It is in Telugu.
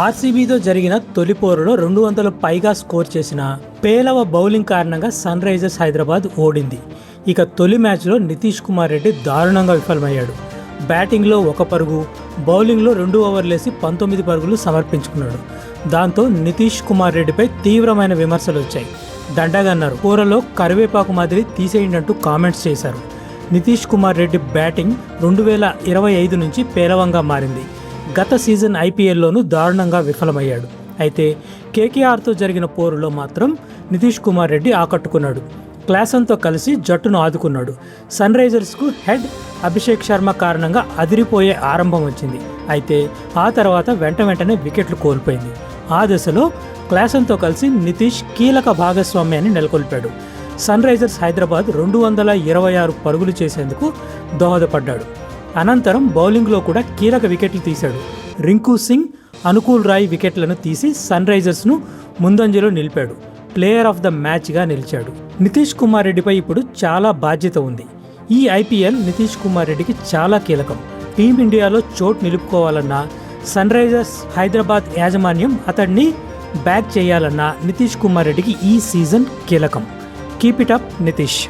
ఆర్సీబీతో జరిగిన తొలి పోరులో 200 పైగా స్కోర్ చేసిన పేలవ బౌలింగ్ కారణంగా సన్ రైజర్స్ హైదరాబాద్ ఓడింది. ఇక తొలి మ్యాచ్లో నితీష్ కుమార్ రెడ్డి దారుణంగా విఫలమయ్యాడు. బ్యాటింగ్లో 1 పరుగు, బౌలింగ్లో 2 ఓవర్లేసి 19 పరుగులు సమర్పించుకున్నాడు. దాంతో నితీష్ కుమార్ రెడ్డిపై తీవ్రమైన విమర్శలు వచ్చాయి. దండగన్నారు. కూరలో కరివేపాకు మాదిరి తీసేయండంటూ కామెంట్స్ చేశారు. నితీష్ కుమార్ రెడ్డి బ్యాటింగ్ 2025 నుంచి పేలవంగా మారింది. గత సీజన్ ఐపీఎల్లోనూ దారుణంగా విఫలమయ్యాడు. అయితే కేకేఆర్తో జరిగిన పోరులో మాత్రం నితీష్ కుమార్ రెడ్డి ఆకట్టుకున్నాడు. క్లాసన్తో కలిసి జట్టును ఆదుకున్నాడు. సన్ రైజర్స్కు హెడ్ అభిషేక్ శర్మ కారణంగా అదిరిపోయే ఆరంభం వచ్చింది. అయితే ఆ తర్వాత వెంటనే వికెట్లు కోల్పోయింది. ఆ దశలో క్లాసన్తో కలిసి నితీష్ కీలక భాగస్వామ్యాన్ని నెలకొల్పాడు. సన్ రైజర్స్ హైదరాబాద్ 226 పరుగులు చేసేందుకు దోహదపడ్డాడు. అనంతరం బౌలింగ్లో కూడా కీలక వికెట్లు తీశాడు. రింకు సింగ్, అనుకూల్ రాయ్ వికెట్లను తీసి సన్ రైజర్స్ను ముందంజలో నిలిపాడు. ప్లేయర్ ఆఫ్ ద మ్యాచ్గా నిలిచాడు. నితీష్ కుమార్ రెడ్డిపై ఇప్పుడు చాలా బాధ్యత ఉంది. ఈ ఐపీఎల్ నితీష్ కుమార్ రెడ్డికి చాలా కీలకం. టీమిండియాలో చోటు నిలుపుకోవాలన్నా, సన్ రైజర్స్ హైదరాబాద్ యాజమాన్యం అతడిని బ్యాక్ చేయాలన్నా నితీష్ కుమార్ రెడ్డికి ఈ సీజన్ కీలకం. Keep it up Nitish.